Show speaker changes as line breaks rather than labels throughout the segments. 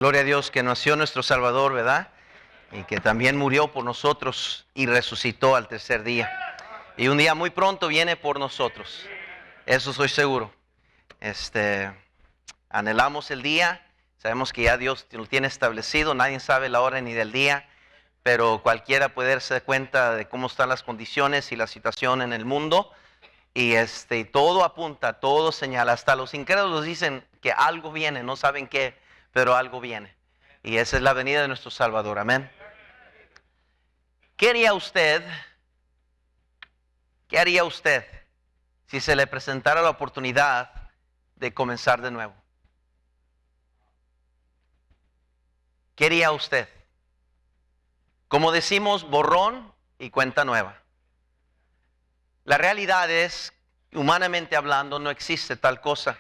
Gloria a Dios que nació nuestro Salvador, ¿verdad? Y que también murió por nosotros y resucitó al tercer día. Y un día muy pronto viene por nosotros. Eso estoy seguro. Anhelamos el día. Sabemos que ya Dios lo tiene establecido. Nadie sabe la hora ni del día. Pero cualquiera puede darse cuenta de cómo están las condiciones y la situación en el mundo. Y todo apunta, todo señala. Hasta los incrédulos dicen que algo viene, no saben qué, pero algo viene. Y esa es la venida de nuestro Salvador. Amén. ¿Qué haría usted si se le presentara la oportunidad de comenzar de nuevo? ¿Qué haría usted? Como decimos, borrón y cuenta nueva. La realidad es, humanamente hablando, no existe tal cosa.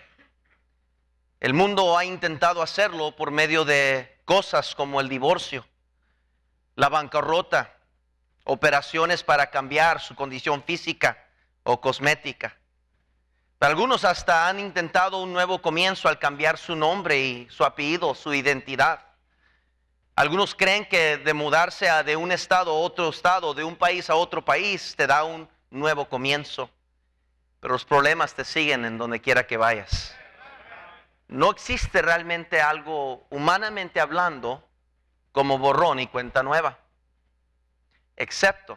El mundo ha intentado hacerlo por medio de cosas como el divorcio, la bancarrota, operaciones para cambiar su condición física o cosmética. Algunos hasta han intentado un nuevo comienzo al cambiar su nombre y su apellido, su identidad. Algunos creen que de mudarse de un estado a otro estado, de un país a otro país, te da un nuevo comienzo. Pero los problemas te siguen en donde quiera que vayas. No existe realmente algo, humanamente hablando, como borrón y cuenta nueva. Excepto.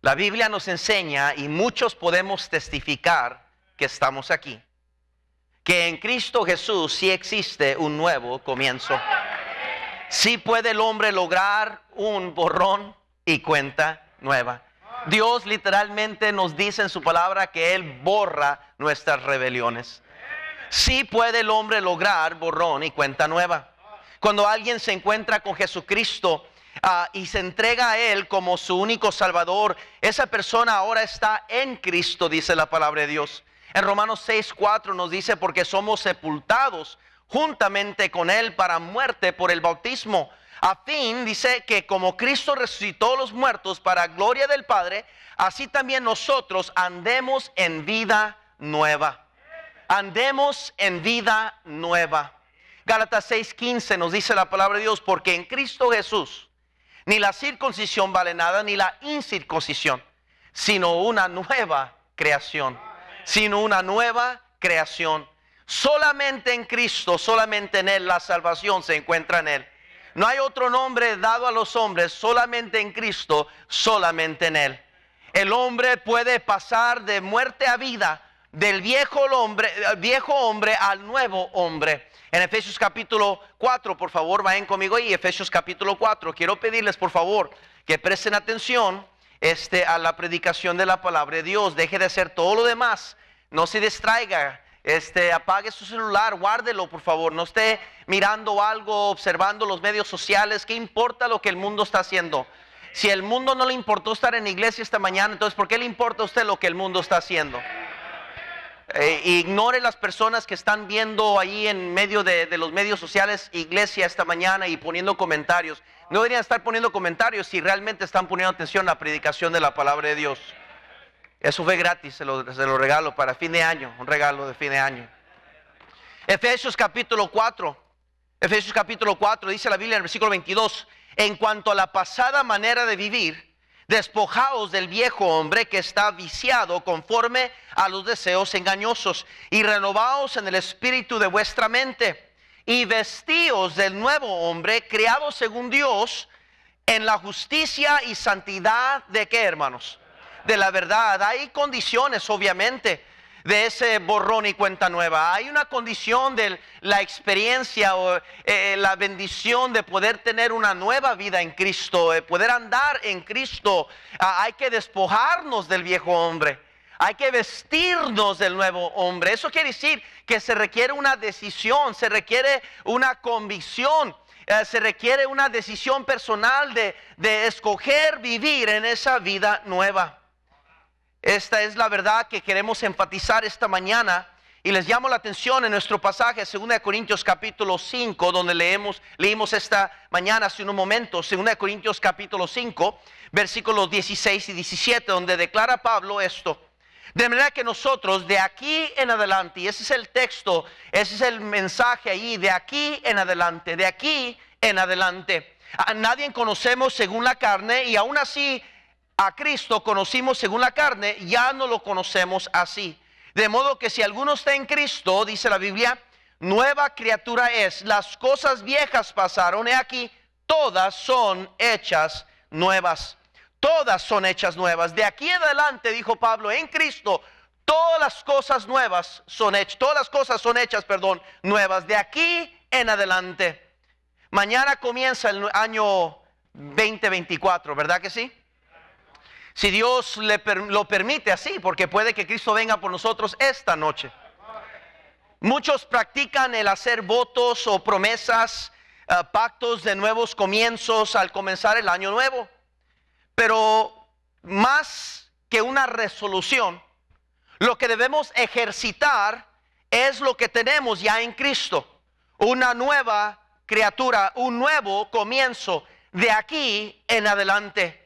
La Biblia nos enseña, y muchos podemos testificar que estamos aquí, que en Cristo Jesús sí existe un nuevo comienzo. Sí puede el hombre lograr un borrón y cuenta nueva. Dios literalmente nos dice en su palabra que Él borra nuestras rebeliones. Sí puede el hombre lograr borrón y cuenta nueva. Cuando alguien se encuentra con Jesucristo y se entrega a Él como su único Salvador, esa persona ahora está en Cristo, dice la palabra de Dios. En Romanos 6:4 nos dice, porque somos sepultados juntamente con Él para muerte por el bautismo, a fin, dice, que como Cristo resucitó a los muertos para gloria del Padre, así también nosotros andemos en vida nueva. Andemos en vida nueva. Gálatas 6:15 nos dice la palabra de Dios, porque en Cristo Jesús ni la circuncisión vale nada, ni la incircuncisión, sino una nueva creación. Solamente en Cristo, solamente en Él, la salvación se encuentra en Él. No hay otro nombre dado a los hombres, solamente en Cristo, solamente en Él. El hombre puede pasar de muerte a vida, del viejo hombre al nuevo hombre. En Efesios capítulo 4, por favor, vayan conmigo ahí, Efesios capítulo 4. Quiero pedirles, por favor, que presten atención a la predicación de la palabra de Dios. Deje de hacer todo lo demás, no se distraiga. Apague su celular, guárdelo por favor, no esté mirando algo, observando los medios sociales. ¿Qué importa lo que el mundo está haciendo? Si el mundo no le importó estar en la iglesia esta mañana, entonces ¿por qué le importa a usted lo que el mundo está haciendo? Ignore las personas que están viendo ahí en medio de los medios sociales iglesia esta mañana y poniendo comentarios. No deberían estar poniendo comentarios si realmente están poniendo atención a la predicación de la palabra de Dios. Eso fue gratis, se lo regalo para fin de año, un regalo de fin de año. Efesios capítulo 4 dice la Biblia en el versículo 22, en cuanto a la pasada manera de vivir, despojaos del viejo hombre que está viciado conforme a los deseos engañosos, y renovaos en el espíritu de vuestra mente, y vestíos del nuevo hombre creado según Dios en la justicia y santidad de ¿qué, hermanos? De la verdad. Hay condiciones obviamente de ese borrón y cuenta nueva. Hay una condición de la experiencia o la bendición de poder tener una nueva vida en Cristo, poder andar en Cristo. Hay que despojarnos del viejo hombre, hay que vestirnos del nuevo hombre. Eso quiere decir que se requiere una decisión, se requiere una convicción, se requiere una decisión personal de escoger vivir en esa vida nueva. Esta es la verdad que queremos enfatizar esta mañana, y les llamo la atención en nuestro pasaje 2 Corintios capítulo 5, donde leímos esta mañana hace unos momentos. 2 Corintios capítulo 5, versículos 16 y 17, donde declara Pablo esto: De manera que nosotros de aquí en adelante, y ese es el texto, ese es el mensaje ahí, de aquí en adelante, de aquí en adelante. A nadie conocemos según la carne, y aún así a Cristo conocimos según la carne, ya no lo conocemos así. De modo que si alguno está en Cristo, dice la Biblia, nueva criatura es. Las cosas viejas pasaron, he aquí, todas son hechas nuevas. Todas son hechas nuevas. De aquí en adelante, dijo Pablo, en Cristo, todas las cosas nuevas son hechas. Todas las cosas son hechas, nuevas. De aquí en adelante. Mañana comienza el año 2024, ¿verdad que sí? Si Dios lo permite así, porque puede que Cristo venga por nosotros esta noche. Muchos practican el hacer votos o promesas, pactos de nuevos comienzos al comenzar el año nuevo. Pero más que una resolución, lo que debemos ejercitar es lo que tenemos ya en Cristo. Una nueva criatura, un nuevo comienzo de aquí en adelante.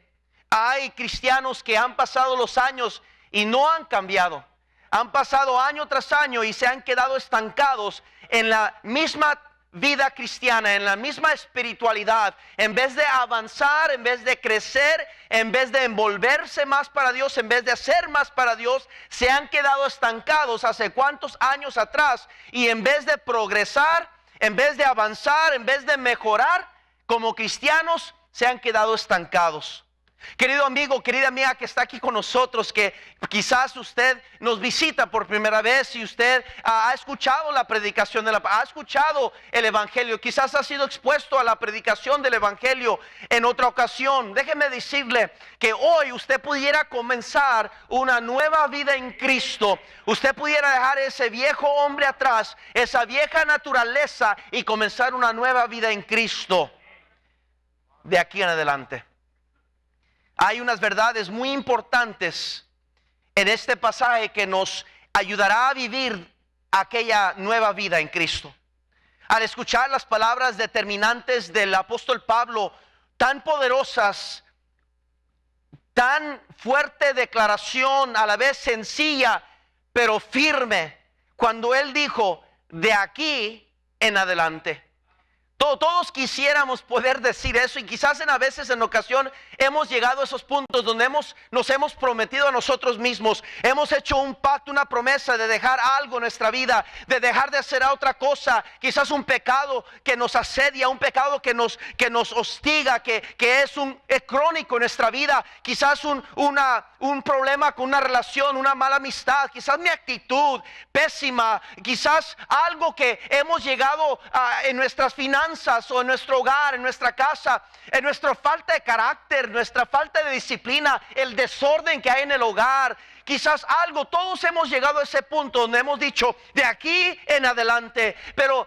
Hay cristianos que han pasado los años y no han cambiado. Han pasado año tras año y se han quedado estancados en la misma vida cristiana, en la misma espiritualidad. En vez de avanzar, en vez de crecer, en vez de envolverse más para Dios, en vez de hacer más para Dios, se han quedado estancados hace cuántos años atrás. Y en vez de progresar, en vez de avanzar, en vez de mejorar como cristianos, se han quedado estancados. Querido amigo, querida amiga que está aquí con nosotros, que quizás usted nos visita por primera vez y usted ha escuchado la predicación ha escuchado el evangelio, quizás ha sido expuesto a la predicación del evangelio en otra ocasión. Déjeme decirle que hoy usted pudiera comenzar una nueva vida en Cristo. Usted pudiera dejar ese viejo hombre atrás, esa vieja naturaleza, y comenzar una nueva vida en Cristo de aquí en adelante. Hay unas verdades muy importantes en este pasaje que nos ayudará a vivir aquella nueva vida en Cristo. Al escuchar las palabras determinantes del apóstol Pablo, tan poderosas, tan fuerte declaración, a la vez sencilla pero firme, cuando él dijo, de aquí en adelante. Todos quisiéramos poder decir eso, y quizás a veces en ocasión hemos llegado a esos puntos donde nos hemos prometido a nosotros mismos, hemos hecho un pacto, una promesa de dejar algo en nuestra vida, de dejar de hacer otra cosa, quizás un pecado que nos asedia, un pecado que nos hostiga, que es crónico en nuestra vida, quizás un problema con una relación, una mala amistad, quizás mi actitud pésima, quizás algo que hemos llegado en nuestras finanzas o en nuestro hogar, en nuestra casa, en nuestra falta de carácter, nuestra falta de disciplina, el desorden que hay en el hogar. Quizás algo, todos hemos llegado a ese punto donde hemos dicho, de aquí en adelante, pero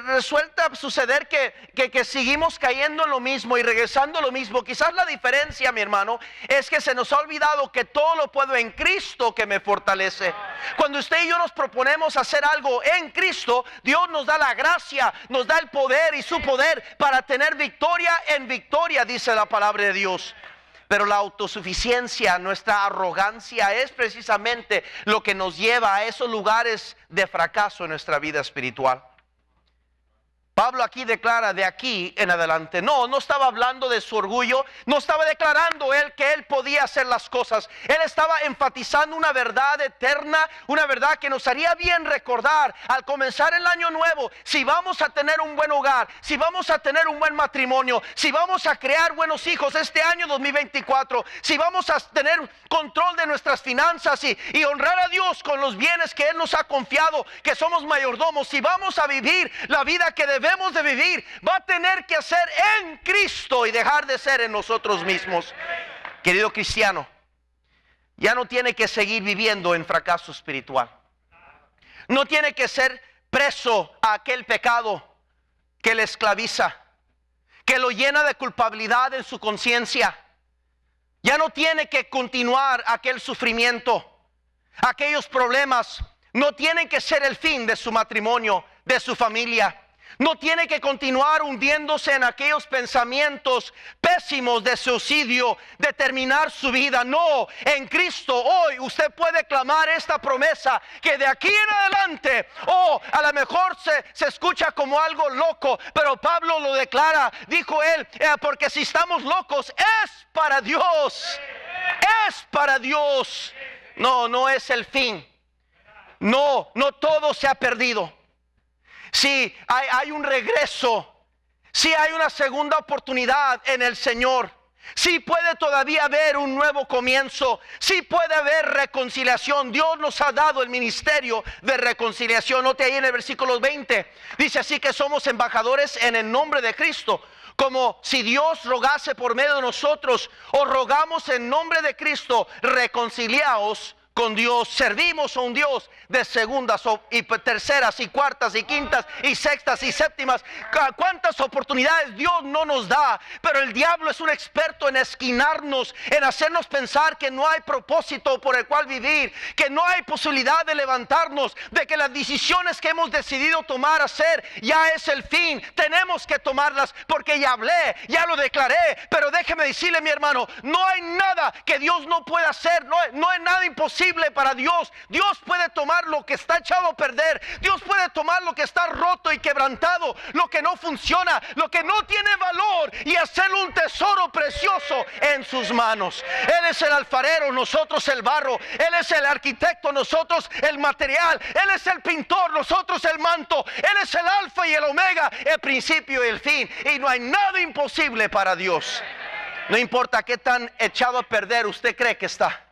resulta suceder que seguimos cayendo en lo mismo y regresando a lo mismo. Quizás la diferencia, mi hermano, es que se nos ha olvidado que todo lo puedo en Cristo que me fortalece. Cuando usted y yo nos proponemos hacer algo en Cristo, Dios nos da la gracia, nos da el poder y su poder para tener victoria en victoria, dice la palabra de Dios. Pero la autosuficiencia, nuestra arrogancia es precisamente lo que nos lleva a esos lugares de fracaso en nuestra vida espiritual. Pablo aquí declara de aquí en adelante. No estaba hablando de su orgullo, no estaba declarando él que él podía hacer las cosas. Él estaba enfatizando una verdad eterna, una verdad que nos haría bien recordar al comenzar el año nuevo. Si vamos a tener un buen hogar, si vamos a tener un buen matrimonio, si vamos a crear buenos hijos este año 2024, si vamos a tener control de nuestras finanzas y honrar a Dios con los bienes que Él nos ha confiado, que somos mayordomos, si vamos a vivir la vida que debemos de vivir, va a tener que ser en Cristo y dejar de ser en nosotros mismos. Querido cristiano, ya no tiene que seguir viviendo en fracaso espiritual. No tiene que ser preso a aquel pecado que le esclaviza, que lo llena de culpabilidad en su conciencia. Ya no tiene que continuar aquel sufrimiento. Aquellos problemas no tienen que ser el fin de su matrimonio, de su familia. No tiene que continuar hundiéndose en aquellos pensamientos pésimos de suicidio, de terminar su vida. No, en Cristo hoy usted puede clamar esta promesa que de aquí en adelante, a lo mejor se escucha como algo loco, pero Pablo lo declara, dijo él, porque si estamos locos es para Dios, es para Dios. No es el fin. No todo se ha perdido. Si hay un regreso, si hay una segunda oportunidad en el Señor, si puede todavía haber un nuevo comienzo, si puede haber reconciliación. Dios nos ha dado el ministerio de reconciliación. Note ahí en el versículo 20, dice así que somos embajadores en el nombre de Cristo, como si Dios rogase por medio de nosotros. Os rogamos en nombre de Cristo, reconciliaos con Dios. Servimos a un Dios de segundas y terceras y cuartas y quintas y sextas y séptimas. ¿Cuántas oportunidades Dios no nos da? Pero el diablo es un experto en esquinarnos, en hacernos pensar que no hay propósito por el cual vivir, que no hay posibilidad de levantarnos, de que las decisiones que hemos decidido tomar, hacer, ya es el fin. Tenemos que tomarlas porque ya hablé, ya lo declaré. Pero déjeme decirle, mi hermano, no hay nada que Dios no pueda hacer. No hay nada imposible para Dios. Dios puede tomar lo que está echado a perder. Dios puede tomar lo que está roto y quebrantado, lo que no funciona, lo que no tiene valor, y hacerlo un tesoro precioso en sus manos. Él es el alfarero, nosotros el barro. Él es el arquitecto, nosotros el material. Él es el pintor, nosotros el manto. Él es el alfa y el omega, el principio y el fin. Y no hay nada imposible para Dios. No importa qué tan echado a perder usted cree que está.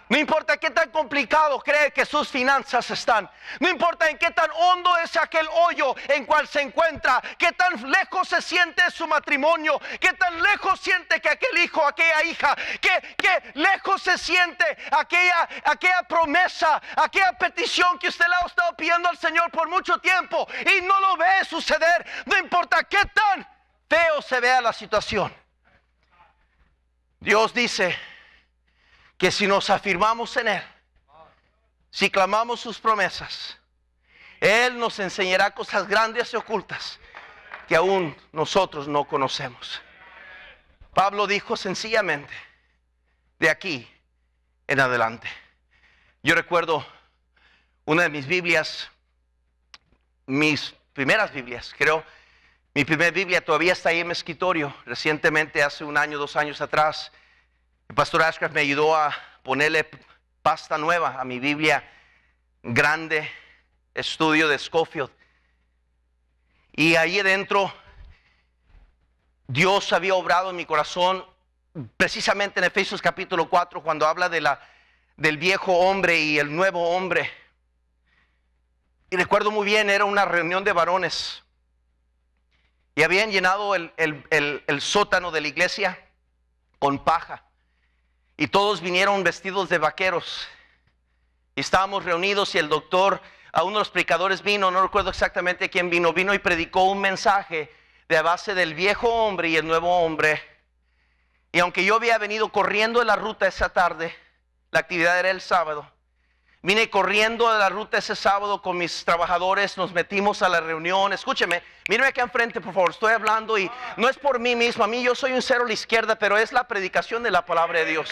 No importa qué tan complicado cree que sus finanzas están. No importa en qué tan hondo es aquel hoyo en cual se encuentra. Qué tan lejos se siente su matrimonio. Qué tan lejos siente que aquel hijo, aquella hija. Qué lejos se siente aquella promesa, aquella petición que usted le ha estado pidiendo al Señor por mucho tiempo y no lo ve suceder. No importa qué tan feo se vea la situación. Dios dice que si nos afirmamos en Él, si clamamos sus promesas, Él nos enseñará cosas grandes y ocultas que aún nosotros no conocemos. Pablo dijo sencillamente, de aquí en adelante. Yo recuerdo una de mis Biblias, mis primeras Biblias, creo. Mi primera Biblia todavía está ahí en mi escritorio. Recientemente, hace un año, 2 años atrás, el pastor Ashcraft me ayudó a ponerle pasta nueva a mi Biblia grande, estudio de Scofield. Y ahí adentro Dios había obrado en mi corazón, precisamente en Efesios capítulo 4, cuando habla del viejo hombre y el nuevo hombre. Y recuerdo muy bien, era una reunión de varones. Y habían llenado el sótano de la iglesia con paja. Y todos vinieron vestidos de vaqueros. Y estábamos reunidos y el doctor, a uno de los predicadores vino, no recuerdo exactamente quién vino y predicó un mensaje de base del viejo hombre y el nuevo hombre. Y aunque yo había venido corriendo en la ruta esa tarde, la actividad era el sábado, vine corriendo a la ruta ese sábado con mis trabajadores, nos metimos a la reunión. Escúcheme, míreme acá enfrente, por favor, estoy hablando y no es por mí mismo, a mí yo soy un cero a la izquierda, pero es la predicación de la palabra de Dios.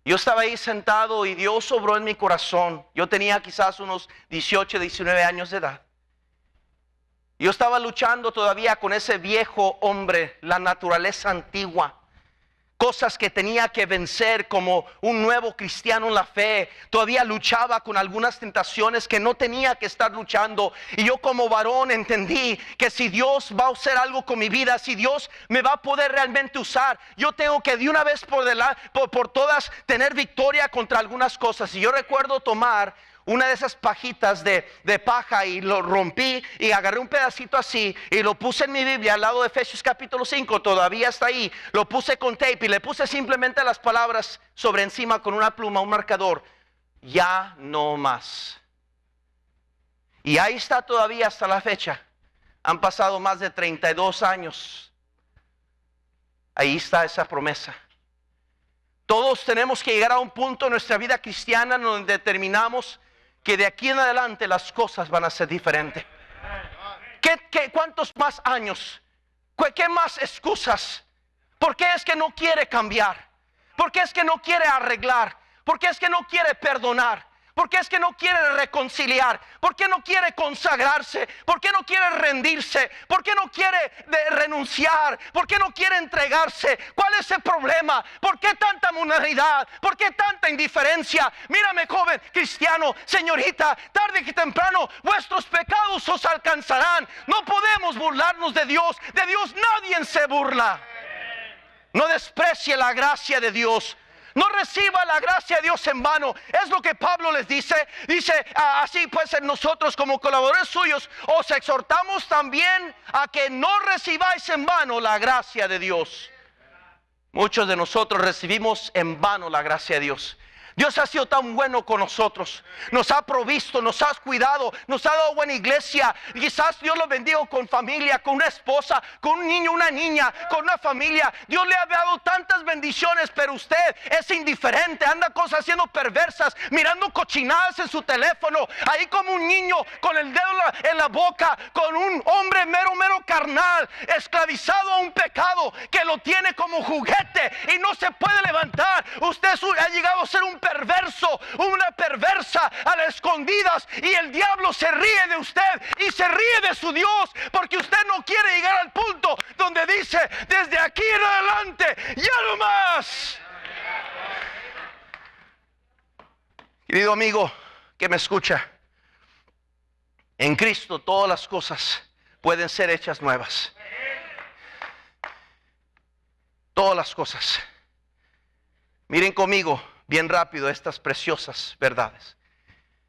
Yo estaba ahí sentado y Dios obró en mi corazón. Yo tenía quizás unos 18, 19 años de edad. Yo estaba luchando todavía con ese viejo hombre, la naturaleza antigua. Cosas que tenía que vencer como un nuevo cristiano en la fe. Todavía luchaba con algunas tentaciones que no tenía que estar luchando. Y yo como varón entendí que si Dios va a hacer algo con mi vida, si Dios me va a poder realmente usar, yo tengo que de una vez por todas tener victoria contra algunas cosas. Y yo recuerdo tomar una de esas pajitas de paja y lo rompí y agarré un pedacito así y lo puse en mi Biblia al lado de Efesios capítulo 5, todavía está ahí. Lo puse con tape y le puse simplemente las palabras sobre encima con una pluma, un marcador: ya no más. Y ahí está todavía hasta la fecha. Han pasado más de 32 años. Ahí está esa promesa. Todos tenemos que llegar a un punto en nuestra vida cristiana donde determinamos que de aquí en adelante las cosas van a ser diferentes. ¿Cuántos más años? ¿Qué más excusas? ¿Por qué es que no quiere cambiar? ¿Por qué es que no quiere arreglar? ¿Por qué es que no quiere perdonar? ¿Por qué es que no quiere reconciliar? ¿Por qué no quiere consagrarse? ¿Por qué no quiere rendirse? ¿Por qué no quiere renunciar? ¿Por qué no quiere entregarse? ¿Cuál es el problema? ¿Por qué tanta mundanalidad? ¿Por qué tanta indiferencia? Mírame, joven cristiano, señorita, tarde que temprano vuestros pecados os alcanzarán. No podemos burlarnos de Dios. De Dios nadie se burla. No desprecie la gracia de Dios. No reciba la gracia de Dios en vano. Es lo que Pablo les dice. Dice, así pues nosotros como colaboradores suyos os exhortamos también a que no recibáis en vano la gracia de Dios. Muchos de nosotros recibimos en vano la gracia de Dios. Dios ha sido tan bueno con nosotros. Nos ha provisto, nos ha cuidado, nos ha dado buena iglesia. Quizás Dios lo bendiga con familia, con una esposa, con un niño, una niña, con una familia. Dios le ha dado tantas bendiciones, pero usted es indiferente. Anda cosas haciendo perversas, mirando cochinadas en su teléfono. Ahí como un niño con el dedo en la boca, con un hombre mero carnal, esclavizado a un pecado que lo tiene como juguete y no se puede levantar. Usted ha llegado a ser un perverso, una perversa a las escondidas, y el diablo se ríe de usted y se ríe de su Dios, porque usted no quiere llegar al punto donde dice, desde aquí en adelante ya no más. Querido amigo que me escucha, en Cristo todas las cosas pueden ser hechas nuevas. Todas las cosas. Miren conmigo bien rápido estas preciosas verdades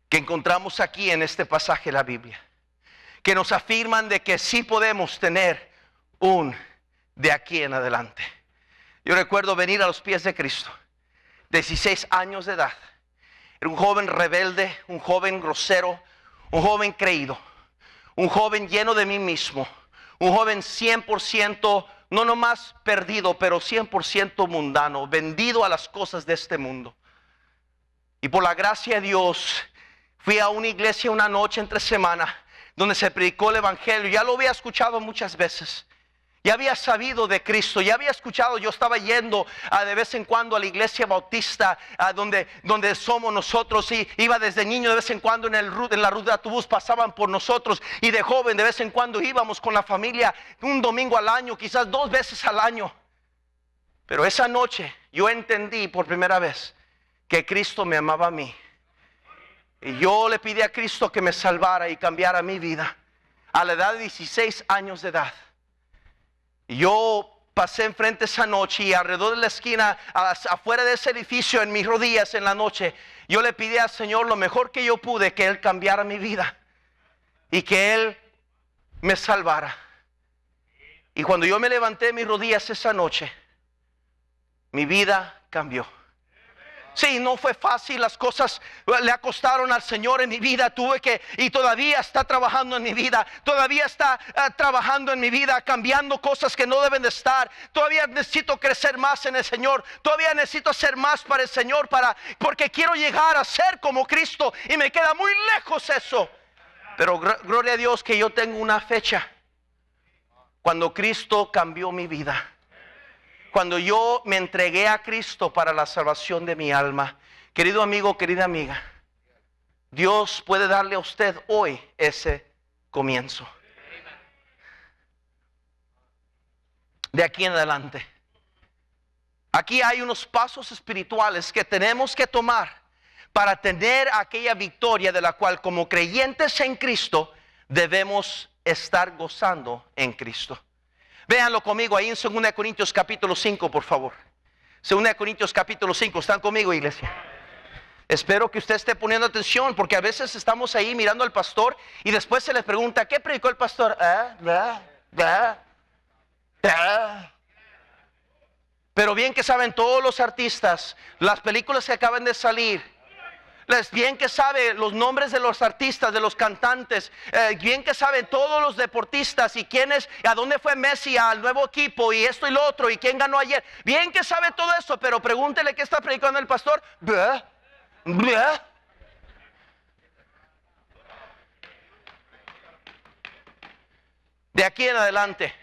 que encontramos aquí en este pasaje de la Biblia, que nos afirman de que sí podemos tener un de aquí en adelante. Yo recuerdo venir a los pies de Cristo, 16 años de edad. Era un joven rebelde, un joven grosero, un joven creído, un joven lleno de mí mismo, un joven 100%, no nomás perdido, pero 100% mundano, vendido a las cosas de este mundo. Y por la gracia de Dios, fui a una iglesia una noche entre semana, donde se predicó el evangelio. Ya lo había escuchado muchas veces. Ya había sabido de Cristo, ya había escuchado. Yo estaba yendo de vez en cuando a la iglesia bautista, donde somos nosotros, y iba desde niño de vez en cuando en la ruta de autobús, pasaban por nosotros, y de joven de vez en cuando íbamos con la familia un domingo al año, quizás 2 veces al año. Pero esa noche yo entendí por primera vez que Cristo me amaba a mí, y yo le pedí a Cristo que me salvara y cambiara mi vida a la edad de 16 años de edad. Y yo pasé enfrente esa noche, y alrededor de la esquina, afuera de ese edificio, en mis rodillas en la noche, yo le pedí al Señor lo mejor que yo pude, que Él cambiara mi vida y que Él me salvara. Y cuando yo me levanté de mis rodillas esa noche, mi vida cambió. Sí, no fue fácil, las cosas le acostaron al Señor en mi vida. Y todavía está trabajando en mi vida. Todavía está trabajando en mi vida, cambiando cosas que no deben de estar. Todavía necesito crecer más en el Señor. Todavía necesito hacer más para el Señor, porque quiero llegar a ser como Cristo, y me queda muy lejos eso. Pero gloria a Dios que yo tengo una fecha cuando Cristo cambió mi vida. Cuando yo me entregué a Cristo para la salvación de mi alma. Querido amigo, querida amiga, Dios puede darle a usted hoy ese comienzo. De aquí en adelante. Aquí hay unos pasos espirituales que tenemos que tomar para tener aquella victoria de la cual, como creyentes en Cristo, debemos estar gozando en Cristo. Véanlo conmigo ahí en 2 Corintios capítulo 5, por favor. 2 Corintios capítulo 5. ¿Están conmigo, iglesia? Espero que usted esté poniendo atención, porque a veces estamos ahí mirando al pastor y después se le pregunta, ¿qué predicó el pastor? Pero bien que saben todos los artistas, las películas que acaban de salir, bien que sabe los nombres de los artistas, de los cantantes, bien que sabe todos los deportistas, y quiénes, a dónde fue Messi al nuevo equipo, y esto y lo otro, y quién ganó ayer. Bien que sabe todo eso, pero pregúntele qué está predicando el pastor. De aquí en adelante,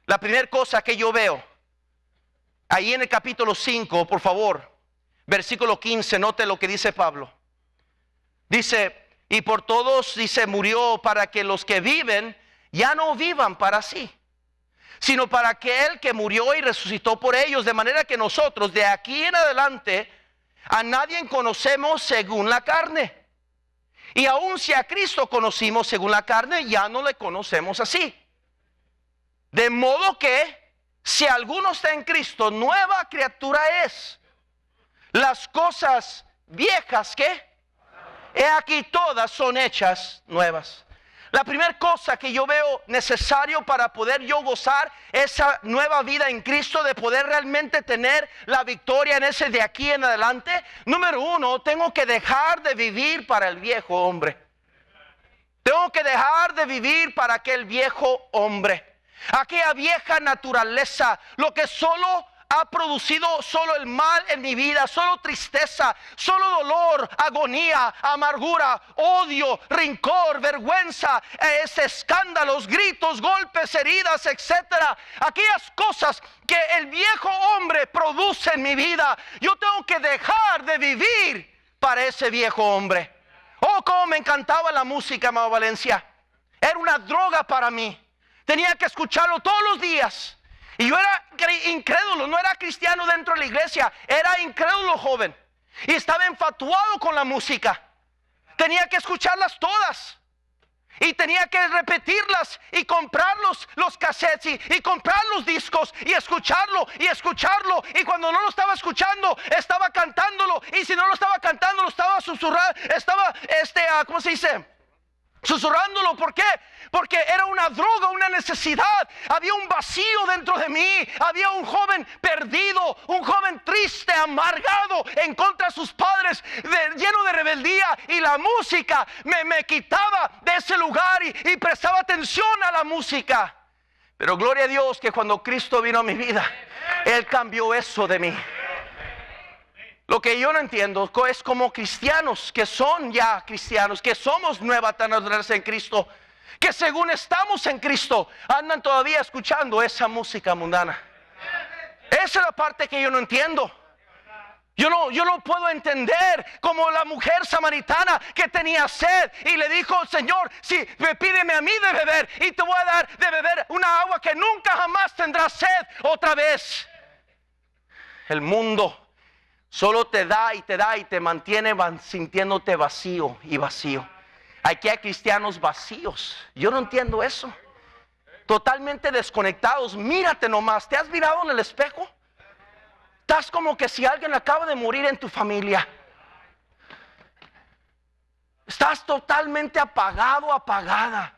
la primera cosa que yo veo, ahí en el capítulo 5, por favor, versículo 15, note lo que dice Pablo. Dice, y por todos, dice, murió para que los que viven ya no vivan para sí, sino para aquel que murió y resucitó por ellos. De manera que nosotros, de aquí en adelante, a nadie conocemos según la carne. Y aun si a Cristo conocimos según la carne, ya no le conocemos así. De modo que, si alguno está en Cristo, nueva criatura es. Las cosas viejas, ¿qué? He aquí todas son hechas nuevas. La primera cosa que yo veo necesario para poder yo gozar esa nueva vida en Cristo, de poder realmente tener la victoria en ese de aquí en adelante. Número uno, tengo que dejar de vivir para el viejo hombre. Tengo que dejar de vivir para aquel viejo hombre, aquella vieja naturaleza, lo que solo ha producido solo el mal en mi vida, solo tristeza, solo dolor, agonía, amargura, odio, rencor, vergüenza, escándalos, gritos, golpes, heridas, etcétera. Aquellas cosas que el viejo hombre produce en mi vida, yo tengo que dejar de vivir para ese viejo hombre. Oh, cómo me encantaba la música, amado Valencia. Era una droga para mí. Tenía que escucharlo todos los días. Y yo era incrédulo, no era cristiano dentro de la iglesia, era incrédulo joven. Y estaba enfatuado con la música. Tenía que escucharlas todas. Y tenía que repetirlas y comprar los cassettes y comprar los discos y escucharlo y escucharlo. Y cuando no lo estaba escuchando, estaba cantándolo. Y si no lo estaba cantando, lo estaba susurrando, estaba, ¿cómo se dice? Susurrándolo. ¿Por qué? Porque era una droga, una necesidad. Había un vacío dentro de mí. Había un joven perdido, un joven triste, amargado en contra de sus padres, lleno de rebeldía. Y la música me quitaba de ese lugar y prestaba atención a la música. Pero gloria a Dios que cuando Cristo vino a mi vida, Él cambió eso de mí. Lo que yo no entiendo es como cristianos que son ya cristianos, que somos nueva naturaleza en Cristo, que según estamos en Cristo, andan todavía escuchando esa música mundana. Esa es la parte que yo no entiendo. Yo no puedo entender como la mujer samaritana que tenía sed y le dijo: Señor, si pídeme a mí de beber y te voy a dar de beber una agua que nunca jamás tendrás sed otra vez. El mundo solo te da y te mantiene sintiéndote vacío y vacío. Aquí hay cristianos vacíos. Yo no entiendo eso. Totalmente desconectados. Mírate nomás. ¿Te has mirado en el espejo? Estás como que si alguien acaba de morir en tu familia. Estás totalmente apagado, apagada.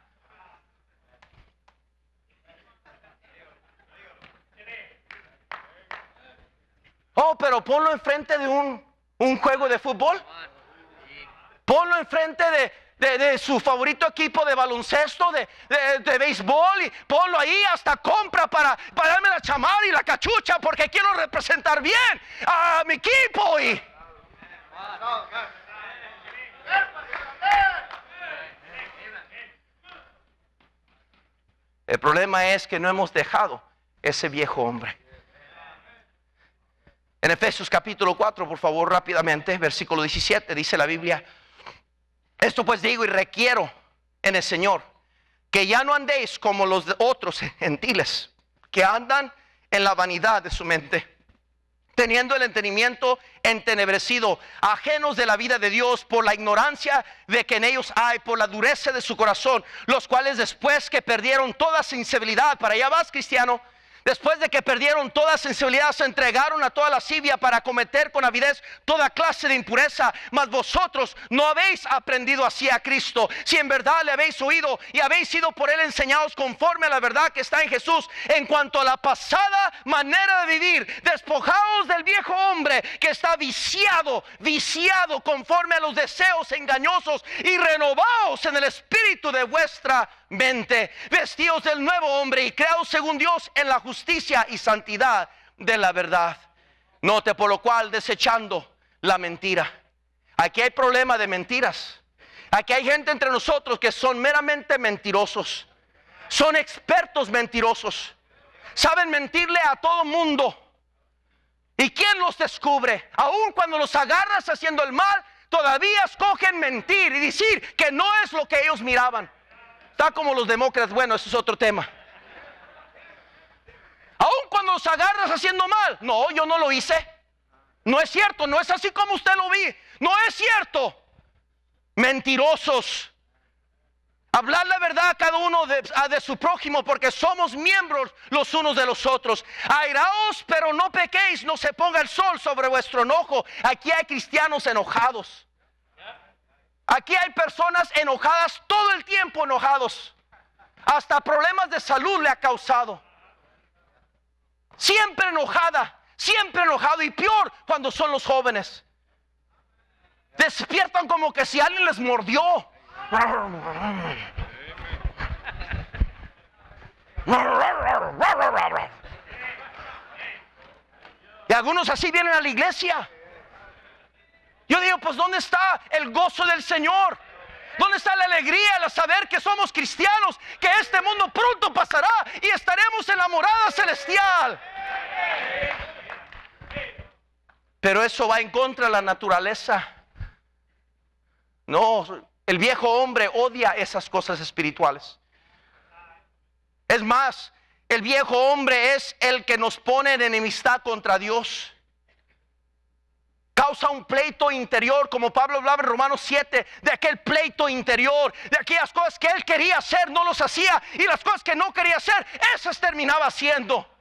Oh, pero ponlo enfrente de un juego de fútbol. Ponlo enfrente de su favorito equipo de baloncesto, de béisbol, y ponlo ahí, hasta compra para darme la chamarra y la cachucha porque quiero representar bien a mi equipo. El problema es que no hemos dejado ese viejo hombre. En Efesios capítulo 4, por favor, rápidamente, versículo 17, dice la Biblia: esto pues digo y requiero en el Señor, que ya no andéis como los otros gentiles, que andan en la vanidad de su mente, teniendo el entendimiento entenebrecido, ajenos de la vida de Dios por la ignorancia de que en ellos hay, por la dureza de su corazón, los cuales después que perdieron toda sensibilidad, para allá vas, cristiano, después de que perdieron toda sensibilidad, se entregaron a toda lascivia para cometer con avidez toda clase de impureza. Mas vosotros no habéis aprendido así a Cristo, si en verdad le habéis oído y habéis sido por él enseñados conforme a la verdad que está en Jesús. En cuanto a la pasada manera de vivir, despojaos del viejo hombre que está viciado conforme a los deseos engañosos, y renovaos en el espíritu de vuestra mente, vestidos del nuevo hombre y creados según Dios en la justicia y santidad de la verdad. Note: por lo cual, desechando la mentira. Aquí hay problema de mentiras. Aquí hay gente entre nosotros que son meramente mentirosos. Son expertos mentirosos. Saben mentirle a todo mundo. ¿Y quién los descubre? Aún cuando los agarras haciendo el mal, todavía escogen mentir y decir que no es lo que ellos miraban. Está como los demócratas. Bueno, ese es otro tema. Aún cuando los agarras haciendo mal, no, yo no lo hice. No es cierto, no es así como usted lo vi. No es cierto. Mentirosos. Hablar la verdad a cada uno de su prójimo, porque somos miembros los unos de los otros. Airaos, pero no pequéis, no se ponga el sol sobre vuestro enojo. Aquí hay cristianos enojados. Aquí hay personas enojadas todo el tiempo, enojados. Hasta problemas de salud le ha causado. Siempre enojada, siempre enojado, y peor cuando son los jóvenes. Despiertan como que si alguien les mordió. Y algunos así vienen a la iglesia. Yo digo, pues ¿dónde está el gozo del Señor? ¿Dónde está la alegría, el saber que somos cristianos, que este mundo pronto pasará y estaremos en la morada celestial? Pero eso va en contra de la naturaleza. No, el viejo hombre odia esas cosas espirituales. Es más, el viejo hombre es el que nos pone en enemistad contra Dios. Causa un pleito interior, como Pablo hablaba en Romanos 7, de aquel pleito interior, de aquellas cosas que él quería hacer, no los hacía, y las cosas que no quería hacer, esas terminaba haciendo.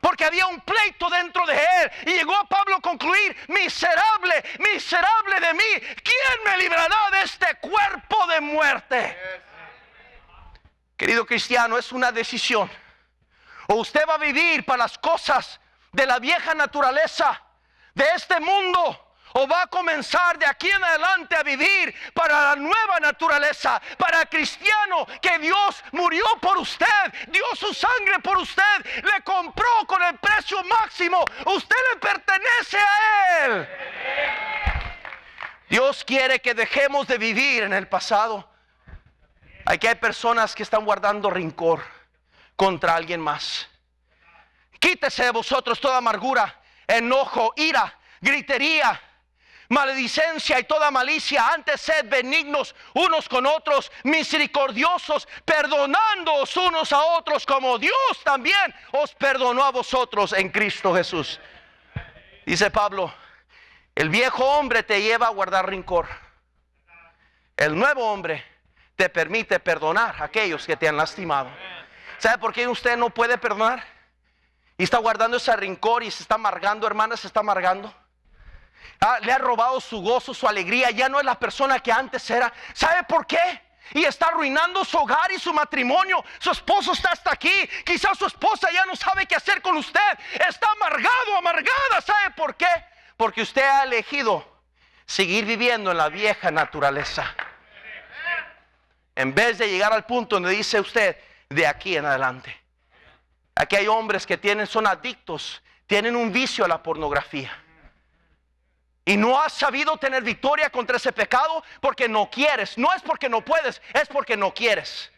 Porque había un pleito dentro de él. Y llegó a Pablo a concluir: miserable, miserable de mí, ¿quién me librará de este cuerpo de muerte? Querido cristiano, es una decisión. O usted va a vivir para las cosas de la vieja naturaleza, de este mundo, o va a comenzar de aquí en adelante a vivir para la nueva naturaleza, para el cristiano que Dios murió por usted, dio su sangre por usted, le compró con el precio máximo. Usted le pertenece a Él. Dios quiere que dejemos de vivir en el pasado. Aquí hay personas que están guardando rencor contra alguien más. Quítese de vosotros toda amargura, enojo, ira, gritería, maledicencia y toda malicia. Antes sed benignos unos con otros, misericordiosos, perdonándoos unos a otros, como Dios también os perdonó a vosotros en Cristo Jesús. Dice Pablo, el viejo hombre te lleva a guardar rencor. El nuevo hombre te permite perdonar a aquellos que te han lastimado. ¿Sabe por qué usted no puede perdonar? Y está guardando ese rencor y se está amargando, hermana, se está amargando. Le ha robado su gozo, su alegría. Ya no es la persona que antes era. ¿Sabe por qué? Y está arruinando su hogar y su matrimonio. Su esposo está hasta aquí. Quizás su esposa ya no sabe qué hacer con usted. Está amargado, amargada. ¿Sabe por qué? Porque usted ha elegido seguir viviendo en la vieja naturaleza, en vez de llegar al punto donde dice usted: de aquí en adelante. Aquí hay hombres que son adictos, tienen un vicio a la pornografía. Y no has sabido tener victoria contra ese pecado porque no quieres. No es porque no puedes, es porque no quieres.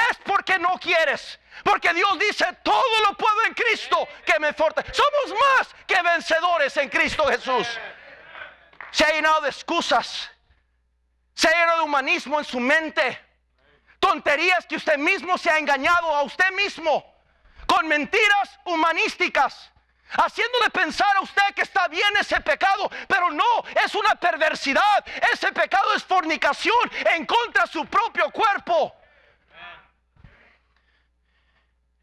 Es porque no quieres. Porque Dios dice: todo lo puedo en Cristo que me fortalece. Somos más que vencedores en Cristo Jesús. Se ha llenado de excusas. Se ha llenado de humanismo en su mente. Tonterías que usted mismo se ha engañado a usted mismo. Con mentiras humanísticas, haciéndole pensar a usted que está bien ese pecado, pero no, es una perversidad. Ese pecado es fornicación en contra de su propio cuerpo.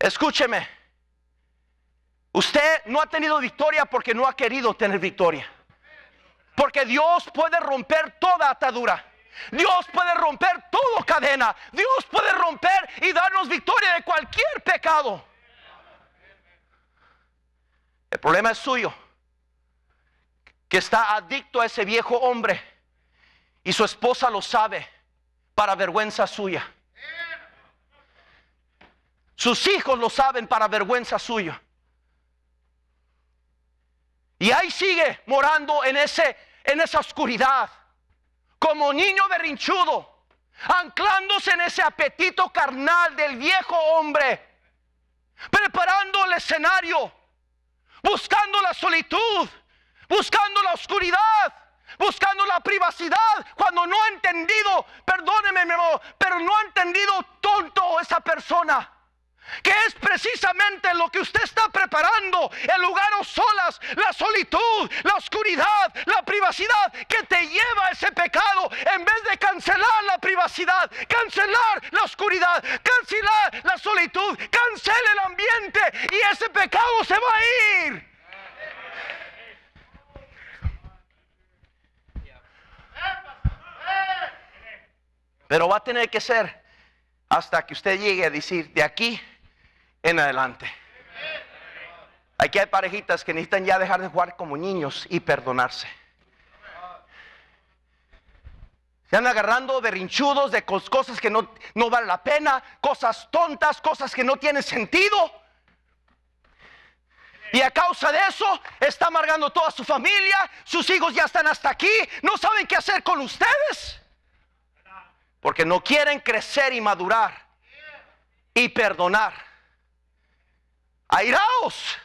Escúcheme, usted no ha tenido victoria porque no ha querido tener victoria. Porque Dios puede romper toda atadura. Dios puede romper toda cadena. Dios puede romper y darnos victoria de cualquier pecado. El problema es suyo, que está adicto a ese viejo hombre y su esposa lo sabe, para vergüenza suya. Sus hijos lo saben, para vergüenza suya. Y ahí sigue morando en esa oscuridad, como niño berrinchudo,
anclándose en ese apetito carnal del viejo hombre, preparando el escenario, buscando la solitud, buscando la oscuridad, buscando la privacidad, cuando no ha entendido, perdóneme mi amor, pero no ha entendido tonto esa persona, que es precisamente lo que usted está preparando, el lugar a solas, la solitud, la oscuridad, la privacidad que te lleva a ese pecado. En vez de cancelar la privacidad, cancelar la oscuridad, cancelar la solitud, cancela el ambiente y ese pecado se va a ir. Pero va a tener que ser hasta que usted llegue a decir, de aquí en adelante. Aquí hay parejitas que necesitan ya dejar de jugar como niños y perdonarse. Se andan agarrando berrinchudos de cosas que no valen la pena, cosas tontas, cosas que no tienen sentido. Y a causa de eso está amargando toda su familia. Sus hijos ya están hasta aquí, no saben qué hacer con ustedes, porque no quieren crecer y madurar y perdonar. Airaos,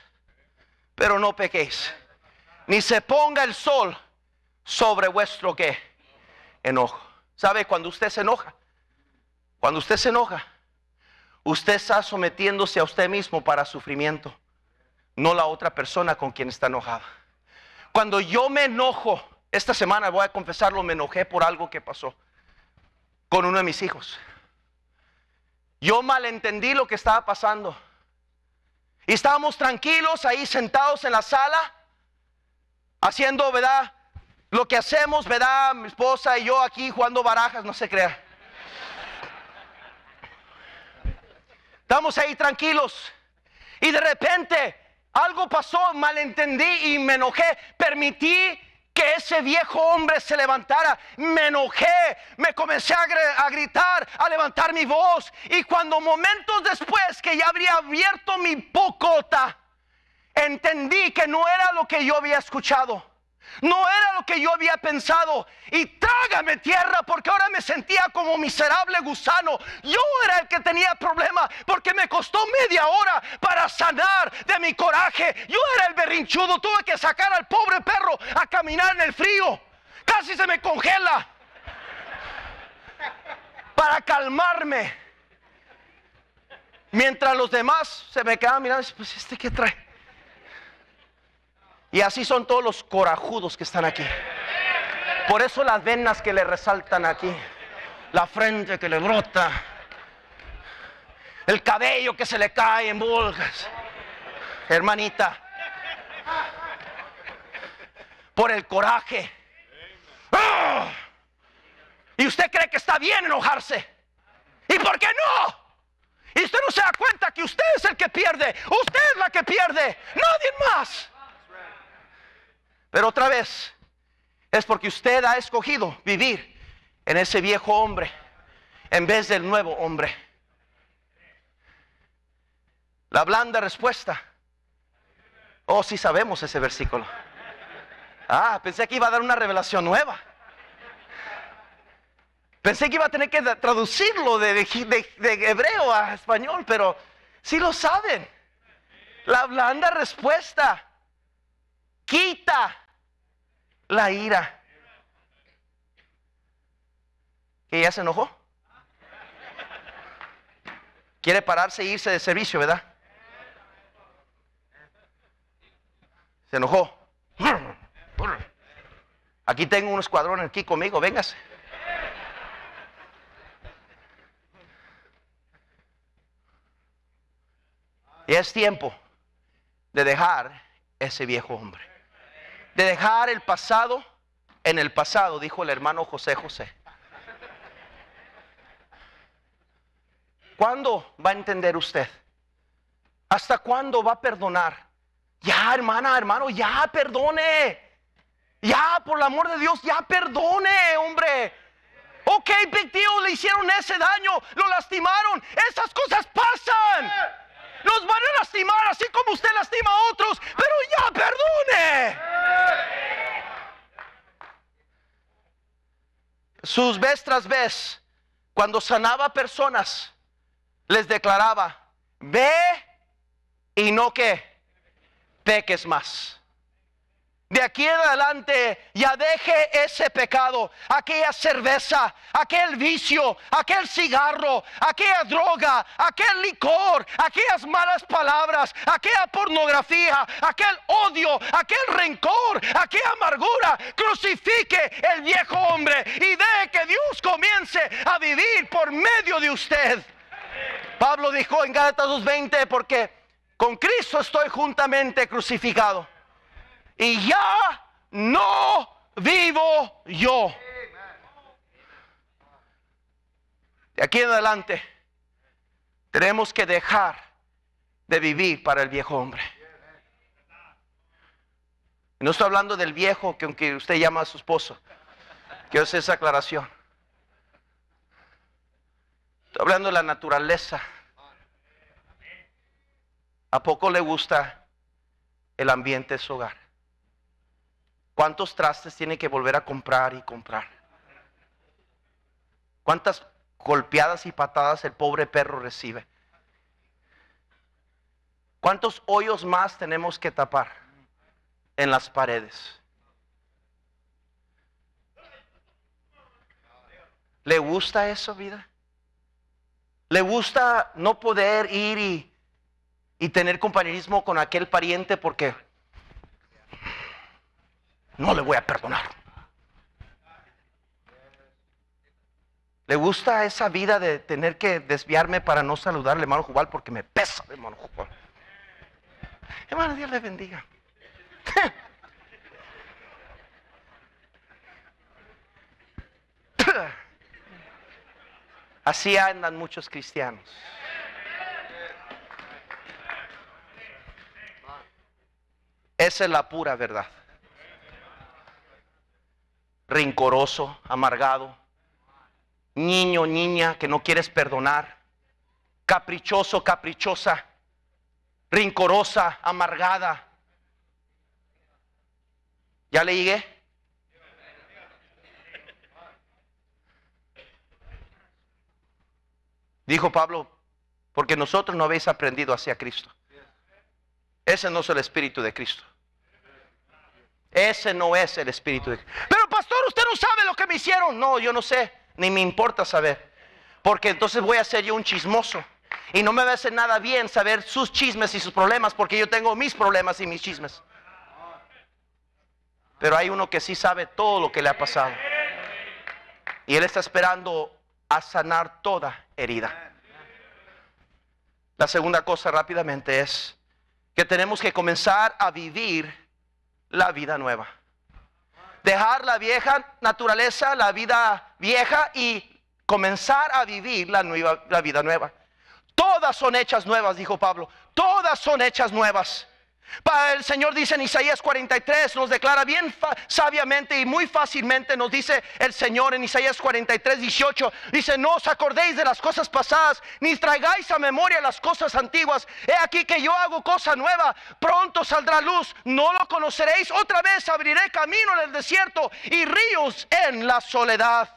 pero no pequéis, ni se ponga el sol sobre vuestro ¿qué? Enojo. ¿Sabe? Cuando usted se enoja, usted está sometiéndose a usted mismo para sufrimiento, no la otra persona con quien está enojada. Cuando yo me enojo, esta semana voy a confesarlo, me enojé por algo que pasó con uno de mis hijos. Yo malentendí lo que estaba pasando. Y estábamos tranquilos ahí sentados en la sala, haciendo, ¿verdad? Lo que hacemos, ¿verdad? Mi esposa y yo aquí jugando barajas, no se crea. Estamos ahí tranquilos. Y de repente algo pasó, malentendí y me enojé. Permití que ese viejo hombre se levantara. Me enojé, me comencé a gritar, a levantar mi voz. Y cuando momentos después que ya habría abierto mi bocota, entendí que no era lo que yo había escuchado, no era lo que yo había pensado. Y trágame tierra, porque ahora me sentía como miserable gusano. Yo era el que tenía problema, porque me costó media hora para sanar de mi coraje. Yo era el berrinchudo, tuve que sacar al pobre perro a caminar en el frío, casi se me congela, para calmarme. Mientras los demás se me quedaban mirando, pues ¿este qué trae? Y así son todos los corajudos que están aquí. Por eso las venas que le resaltan aquí, la frente que le brota, el cabello que se le cae en volgas, hermanita, por el coraje. ¡Ah! Y usted cree que está bien enojarse. ¿Y por qué no? Y usted no se da cuenta que usted es el que pierde. Usted es la que pierde, nadie más. Pero otra vez, es porque usted ha escogido vivir en ese viejo hombre en vez del nuevo hombre. La blanda respuesta. Oh, sí sabemos ese versículo. Pensé que iba a dar una revelación nueva. Pensé que iba a tener que traducirlo de hebreo a español, pero sí lo saben. La blanda respuesta quita la ira. ¿Que ya se enojó? Quiere pararse e irse de servicio, ¿verdad? Se enojó. Aquí tengo un escuadrón aquí conmigo, véngase. Y es tiempo de dejar ese viejo hombre, de dejar el pasado en el pasado, dijo el hermano José José. ¿Cuándo va a entender usted? ¿Hasta cuándo va a perdonar? Ya, hermana, hermano, ya perdone. Ya, por el amor de Dios, ya perdone, hombre. Ok, big deal, le hicieron ese daño, lo lastimaron. Esas cosas pasan. Nos van a lastimar así como usted lastima a otros, pero ya perdone. Sus vez tras vez, cuando sanaba personas, les declaraba: ve y no que peques más. De aquí en adelante ya deje ese pecado, aquella cerveza, aquel vicio, aquel cigarro, aquella droga, aquel licor, aquellas malas palabras, aquella pornografía, aquel odio, aquel rencor, aquella amargura. Crucifique el viejo hombre y deje que Dios comience a vivir por medio de usted. Pablo dijo en Gálatas 2:20: porque con Cristo estoy juntamente crucificado, y ya no vivo yo. De aquí en adelante tenemos que dejar de vivir para el viejo hombre. No estoy hablando del viejo que aunque usted llama a su esposo. Quiero hacer esa aclaración. Estoy hablando de la naturaleza. ¿A poco le gusta el ambiente de su hogar? ¿Cuántos trastes tiene que volver a comprar y comprar? ¿Cuántas golpeadas y patadas el pobre perro recibe? ¿Cuántos hoyos más tenemos que tapar en las paredes? ¿Le gusta eso, vida? ¿Le gusta no poder ir y tener compañerismo con aquel pariente porque no le voy a perdonar? ¿Le gusta esa vida de tener que desviarme para no saludarle, hermano Jubal, porque me pesa, hermano Jubal? Hermano, Dios le bendiga. Así andan muchos cristianos. Esa es la pura verdad. Rencoroso, amargado, niño, niña que no quieres perdonar, caprichoso, caprichosa, rencorosa, amargada. ¿Ya le llegué? Dijo Pablo: porque nosotros no habéis aprendido hacia Cristo. Ese no es el Espíritu de Cristo. Ese no es el Espíritu de Cristo. Pero pastor, usted no sabe lo que me hicieron. No, yo no sé, ni me importa saber, porque entonces voy a ser yo un chismoso y no me va a hacer nada bien saber sus chismes y sus problemas, porque yo tengo mis problemas y mis chismes. Pero hay uno que sí sabe todo lo que le ha pasado, y Él está esperando a sanar toda herida. La segunda cosa rápidamente es que tenemos que comenzar a vivir la vida nueva. Dejar la vieja naturaleza, la vida vieja, y comenzar a vivir la vida nueva. Todas son hechas nuevas, dijo Pablo. Todas son hechas nuevas. El Señor dice en Isaías 43, nos declara bien sabiamente y muy fácilmente, nos dice el Señor en Isaías 43, 18, dice: no os acordéis de las cosas pasadas, ni traigáis a memoria las cosas antiguas. He aquí que yo hago cosa nueva, pronto saldrá luz, no lo conoceréis. Otra vez abriré camino en el desierto y ríos en la soledad.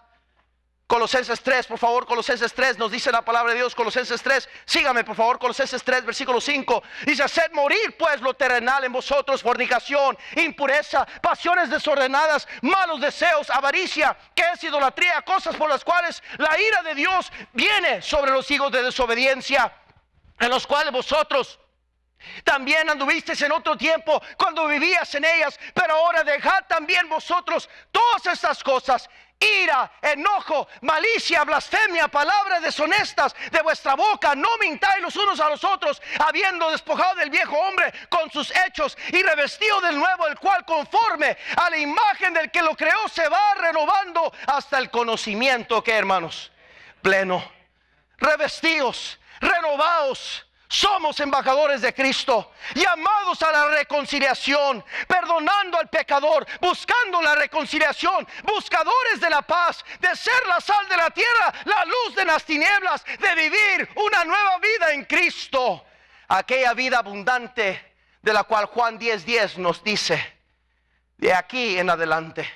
Colosenses 3, por favor, Colosenses 3, nos dice la palabra de Dios. Colosenses 3, sígame por favor, Colosenses 3, versículo 5. Dice: haced morir pues lo terrenal en vosotros, fornicación, impureza, pasiones desordenadas, malos deseos, avaricia, que es idolatría, cosas por las cuales la ira de Dios viene sobre los hijos de desobediencia, en los cuales vosotros también anduvisteis en otro tiempo cuando vivías en ellas, pero ahora dejad también vosotros todas estas cosas: ira, enojo, malicia, blasfemia, palabras deshonestas de vuestra boca. No mintáis los unos a los otros, habiendo despojado del viejo hombre con sus hechos y revestido del nuevo, el cual conforme a la imagen del que lo creó se va renovando hasta el conocimiento, que hermanos, pleno. Revestidos, renovados. Somos embajadores de Cristo, llamados a la reconciliación, perdonando al pecador, buscando la reconciliación, buscadores de la paz, de ser la sal de la tierra, la luz de las tinieblas, de vivir una nueva vida en Cristo. Aquella vida abundante de la cual Juan 10:10 nos dice: de aquí en adelante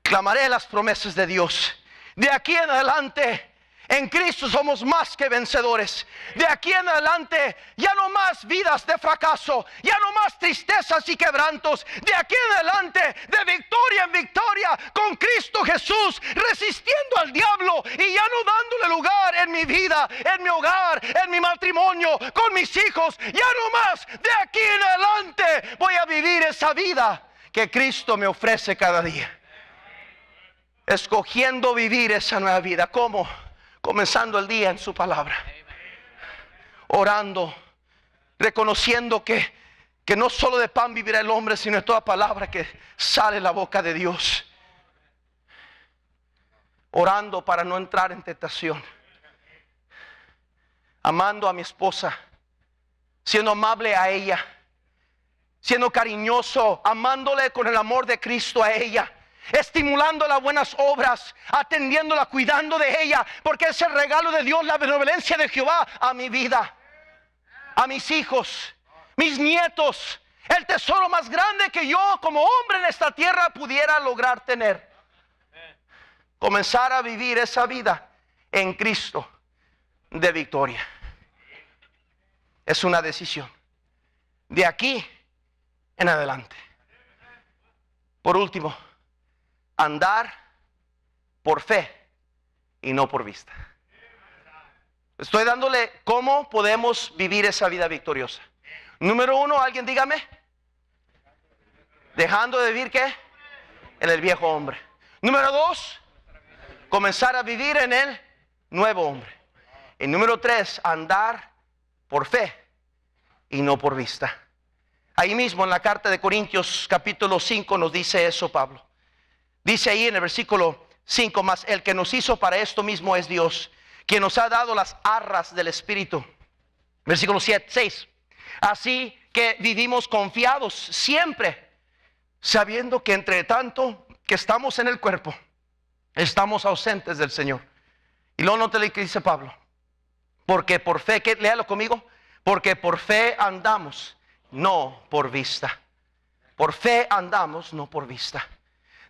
clamaré las promesas de Dios. De aquí en adelante En Cristo somos más que vencedores. De aquí en adelante ya no más vidas de fracaso, ya no más tristezas y quebrantos. De aquí en adelante, de victoria en victoria, con Cristo Jesús, resistiendo al diablo y ya no dándole lugar en mi vida, en mi hogar, en mi matrimonio, con mis hijos. Ya no más, de aquí en adelante voy a vivir esa vida que Cristo me ofrece cada día. Escogiendo vivir esa nueva vida. ¿Cómo? Comenzando el día en su palabra, orando, reconociendo que no solo de pan vivirá el hombre, sino de toda palabra que sale de la boca de Dios. Orando para no entrar en tentación, amando a mi esposa, siendo amable a ella, siendo cariñoso, amándole con el amor de Cristo a ella, estimulando las buenas obras, atendiéndola, cuidando de ella, porque es el regalo de Dios, la benevolencia de Jehová a mi vida, a mis hijos, mis nietos, el tesoro más grande que yo como hombre en esta tierra pudiera lograr tener. Comenzar a vivir esa vida en Cristo de victoria. Es una decisión de aquí en adelante. Por último, andar por fe y no por vista. Estoy dándole cómo podemos vivir esa vida victoriosa. Número 1, alguien dígame. Dejando de vivir ¿qué? En el viejo hombre. Número 2, comenzar a vivir en el nuevo hombre. Y número 3, andar por fe y no por vista. Ahí mismo en la carta de Corintios capítulo 5 nos dice eso Pablo. Dice ahí en el versículo 5, más el que nos hizo para esto mismo es Dios, quien nos ha dado las arras del Espíritu. Versículo 6, así que vivimos confiados siempre, sabiendo que entre tanto que estamos en el cuerpo, estamos ausentes del Señor. Y luego note lo que dice Pablo, porque por fe, léalo conmigo, porque por fe andamos, no por vista. Por fe andamos, no por vista.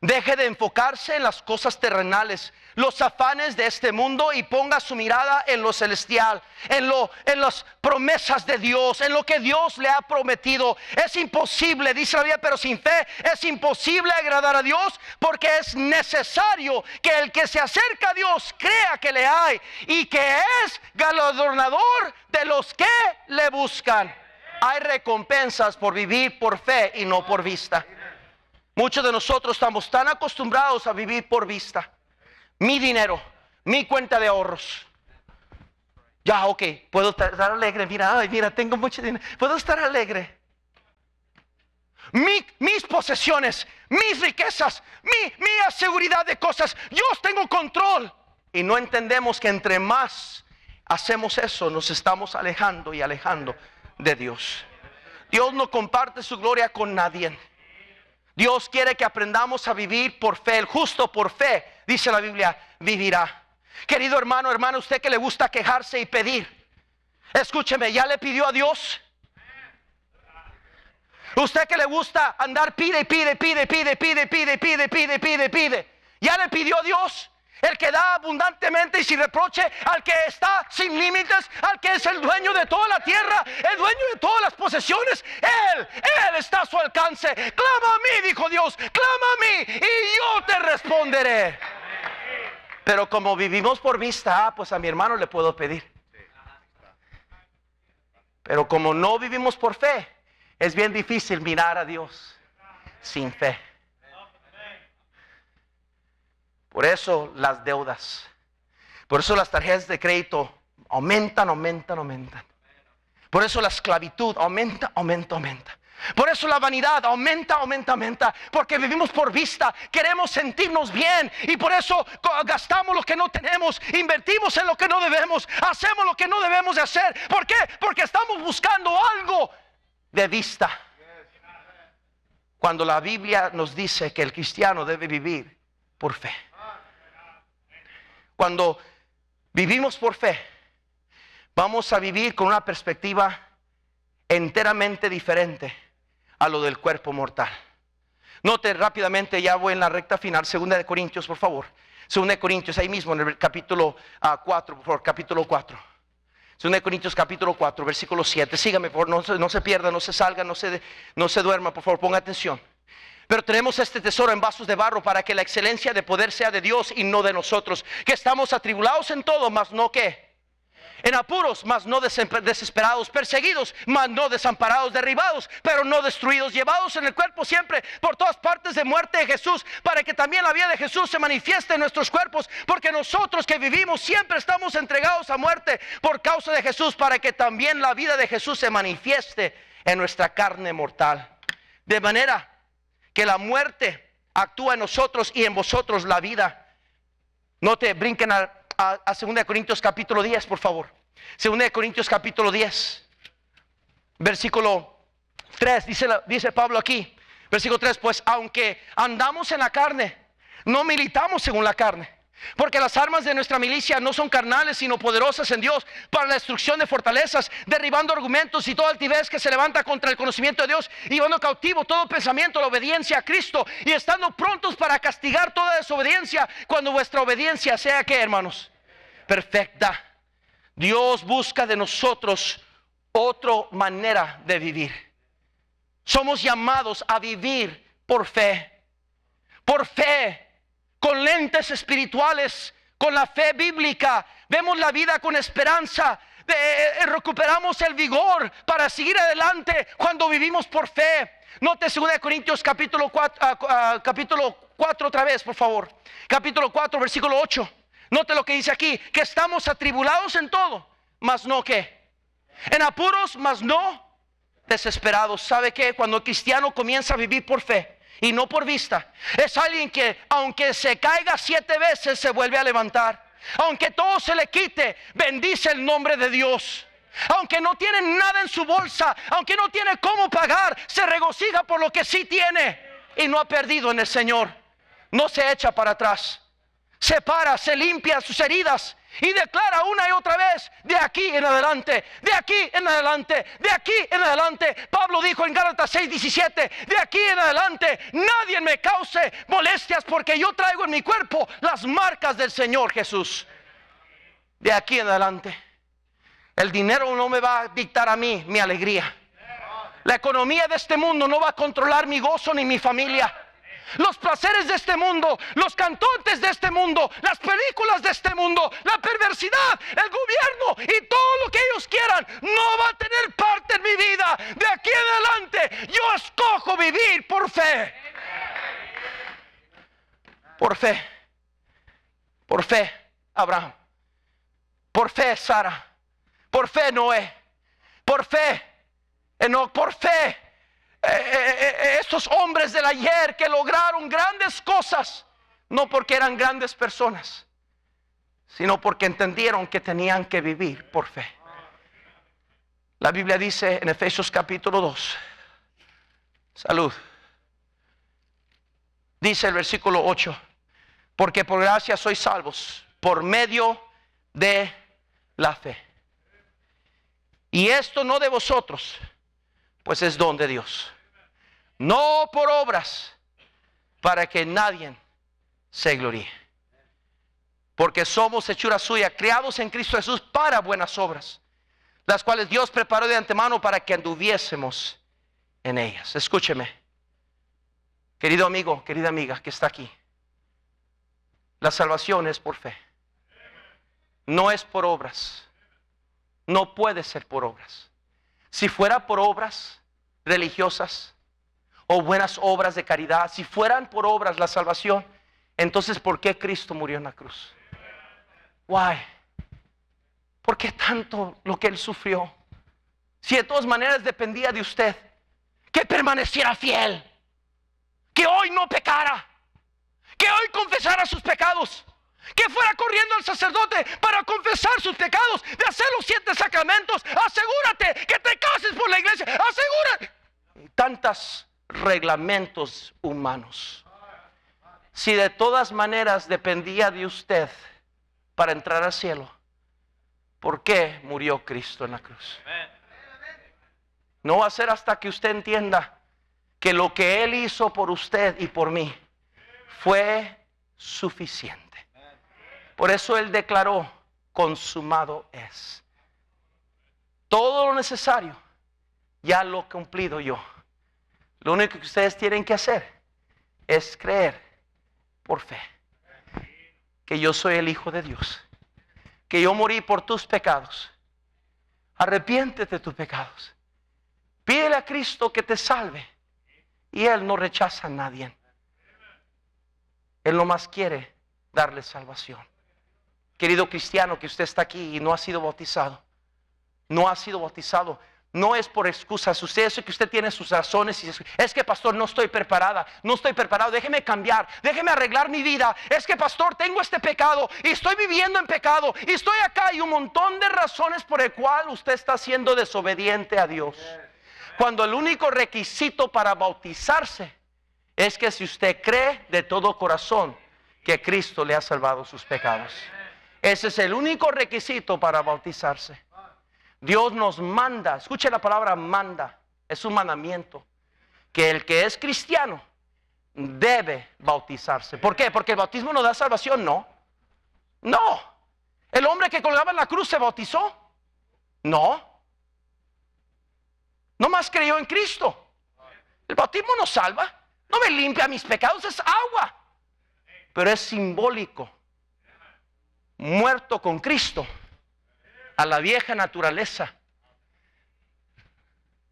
Deje de enfocarse en las cosas terrenales, los afanes de este mundo, y ponga su mirada en lo celestial, en las promesas de Dios, en lo que Dios le ha prometido. Es imposible, dice la Biblia, pero sin fe es imposible agradar a Dios, porque es necesario que el que se acerca a Dios crea que le hay y que es galardonador de los que le buscan. Hay recompensas por vivir por fe y no por vista. Muchos de nosotros estamos tan acostumbrados a vivir por vista. Mi dinero, mi cuenta de ahorros. Ya, ok, puedo estar alegre. Mira, tengo mucho dinero. Puedo estar alegre. Mis posesiones, mis riquezas, mi seguridad de cosas. Yo tengo control. Y no entendemos que entre más hacemos eso, nos estamos alejando y alejando de Dios. Dios no comparte su gloria con nadie. Dios quiere que aprendamos a vivir por fe. El justo por fe, dice la Biblia, vivirá. Querido hermano, hermana, usted que le gusta quejarse y pedir, escúcheme, ¿ya le pidió a Dios? Usted que le gusta andar pide, ¿ya le pidió a Dios? El que da abundantemente y sin reproche, al que está sin límites, al que es el dueño de toda la tierra, el dueño de todas las posesiones. Él está a su alcance. Clama a mí, dijo Dios, clama a mí y yo te responderé. Pero como vivimos por vista, pues a mi hermano le puedo pedir. Pero como no vivimos por fe, es bien difícil mirar a Dios sin fe. Por eso las deudas, por eso las tarjetas de crédito aumentan. Por eso la esclavitud aumenta. Por eso la vanidad aumenta. Porque vivimos por vista, queremos sentirnos bien y por eso gastamos lo que no tenemos, invertimos en lo que no debemos, hacemos lo que no debemos de hacer. ¿Por qué? Porque estamos buscando algo de vista. Cuando la Biblia nos dice que el cristiano debe vivir por fe. Cuando vivimos por fe, vamos a vivir con una perspectiva enteramente diferente a lo del cuerpo mortal. Note rápidamente, ya voy en la recta final, 2 Corintios, por favor. Segunda de Corintios, ahí mismo en el capítulo 4, por favor, capítulo 4. Segunda de Corintios capítulo 4, versículo 7. Sígame, por favor, no se pierda, no se salga, no se duerma, por favor, ponga atención. Pero tenemos este tesoro en vasos de barro para que la excelencia de poder sea de Dios y no de nosotros. Que estamos atribulados en todo, mas no ¿qué? En apuros, mas no desesperados, perseguidos, mas no desamparados, derribados, pero no destruidos, llevados en el cuerpo siempre por todas partes de muerte de Jesús, para que también la vida de Jesús se manifieste en nuestros cuerpos, porque nosotros que vivimos siempre estamos entregados a muerte por causa de Jesús, para que también la vida de Jesús se manifieste en nuestra carne mortal. De manera que la muerte actúa en nosotros y en vosotros la vida. No te brinquen a 2 Corintios capítulo 10, por favor. 2 Corintios capítulo 10, versículo 3, dice Pablo aquí, versículo 3, pues aunque andamos en la carne, no militamos según la carne, porque las armas de nuestra milicia no son carnales, sino poderosas en Dios para la destrucción de fortalezas, derribando argumentos y toda altivez que se levanta contra el conocimiento de Dios, y llevando cautivo todo pensamiento a la obediencia a Cristo, y estando prontos para castigar toda desobediencia cuando vuestra obediencia sea, ¿qué, hermanos? Perfecta. Dios busca de nosotros otra manera de vivir. Somos llamados a vivir por fe, con lentes espirituales, con la fe bíblica. Vemos la vida con esperanza, recuperamos el vigor para seguir adelante cuando vivimos por fe. Note 2 Corintios capítulo 4 otra vez, por favor. Capítulo 4, versículo 8. Note lo que dice aquí, que estamos atribulados en todo, mas no ¿qué? En apuros, mas no desesperados. ¿Sabe qué? Cuando el cristiano comienza a vivir por fe y no por vista, es alguien que aunque se caiga 7 veces se vuelve a levantar. Aunque todo se le quite, bendice el nombre de Dios. Aunque no tiene nada en su bolsa, aunque no tiene cómo pagar, se regocija por lo que sí tiene y no ha perdido en el Señor. No se echa para atrás. Se para, se limpia sus heridas y declara una y otra vez: de aquí en adelante, de aquí en adelante, de aquí en adelante. Pablo dijo en Gálatas 6:17: de aquí en adelante nadie me cause molestias, porque yo traigo en mi cuerpo las marcas del Señor Jesús. De aquí en adelante el dinero no me va a dictar a mí mi alegría. La economía de este mundo no va a controlar mi gozo ni mi familia. Los placeres de este mundo, los cantantes de este mundo, las películas de este mundo, la perversidad, el gobierno y todo lo que ellos quieran no va a tener parte en mi vida. De aquí en adelante yo escojo vivir por fe. Por fe. Por fe, Abraham. Por fe, Sara. Por fe, Noé. Por fe, Enoc. Por fe, estos hombres del ayer que lograron grandes cosas, no porque eran grandes personas, sino porque entendieron que tenían que vivir por fe. La Biblia dice en Efesios capítulo 2, salud, dice el versículo 8: porque por gracia sois salvos por medio de la fe. Y esto no de vosotros, pues es don de Dios, no por obras, para que nadie se gloríe. Porque somos hechura suya, creados en Cristo Jesús para buenas obras, las cuales Dios preparó de antemano para que anduviésemos en ellas. Escúcheme, querido amigo, querida amiga que está aquí. La salvación es por fe, no es por obras. No puede ser por obras. Si fuera por obras religiosas o buenas obras de caridad, si fueran por obras la salvación, entonces ¿por qué Cristo murió en la cruz? Why? ¿Por qué tanto lo que Él sufrió? Si de todas maneras dependía de usted, que permaneciera fiel, que hoy no pecara, que hoy confesara sus pecados, que fuera corriendo al sacerdote para confesar sus pecados, de hacer los 7 sacramentos. Asegúrate que te cases por la iglesia, asegúrate. Y tantos reglamentos humanos. Si de todas maneras dependía de usted para entrar al cielo, ¿por qué murió Cristo en la cruz? No va a ser hasta que usted entienda que lo que Él hizo por usted y por mí fue suficiente. Por eso Él declaró, consumado es. Todo lo necesario ya lo he cumplido yo. Lo único que ustedes tienen que hacer es creer por fe que yo soy el Hijo de Dios, que yo morí por tus pecados. Arrepiéntete de tus pecados. Pídele a Cristo que te salve. Y Él no rechaza a nadie. Él nomás quiere darle salvación. Querido cristiano que usted está aquí y no ha sido bautizado. No ha sido bautizado. No es por excusas. Usted dice que usted tiene sus razones y es que pastor no estoy preparada, no estoy preparado, déjeme cambiar, déjeme arreglar mi vida. Es que pastor tengo este pecado y estoy viviendo en pecado y estoy acá y un montón de razones por el cual usted está siendo desobediente a Dios. Cuando el único requisito para bautizarse es que si usted cree de todo corazón que Cristo le ha salvado sus pecados. Ese es el único requisito para bautizarse. Dios nos manda, escuche la palabra manda, es un mandamiento, que el que es cristiano debe bautizarse. ¿Por qué? Porque el bautismo no da salvación, no. No. ¿El hombre que colgaba en la cruz se bautizó? No. Nomás creyó en Cristo. El bautismo no salva, no me limpia mis pecados, es agua. Pero es simbólico. Muerto con Cristo a la vieja naturaleza,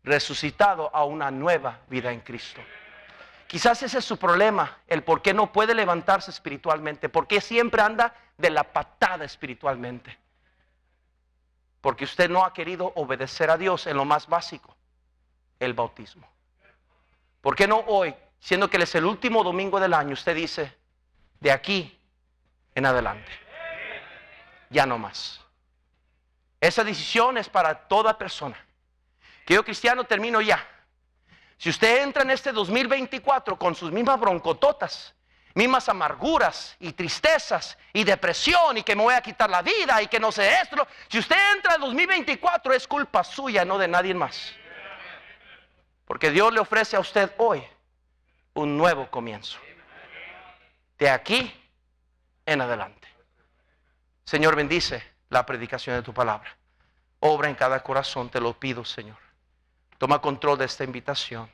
resucitado a una nueva vida en Cristo. Quizás ese es su problema, el por qué no puede levantarse espiritualmente, por qué siempre anda de la patada espiritualmente. Porque usted no ha querido obedecer a Dios en lo más básico, el bautismo. ¿Por qué no hoy, siendo que es el último domingo del año, usted dice, de aquí en adelante, ya no más? Esa decisión es para toda persona. Que yo cristiano termino ya. Si usted entra en este 2024 con sus mismas broncototas, mismas amarguras y tristezas y depresión y que me voy a quitar la vida y que no sé esto, si usted entra en 2024 es culpa suya, no de nadie más. Porque Dios le ofrece a usted hoy un nuevo comienzo. De aquí en adelante. Señor, bendice la predicación de tu palabra. Obra en cada corazón, te lo pido, Señor. Toma control de esta invitación.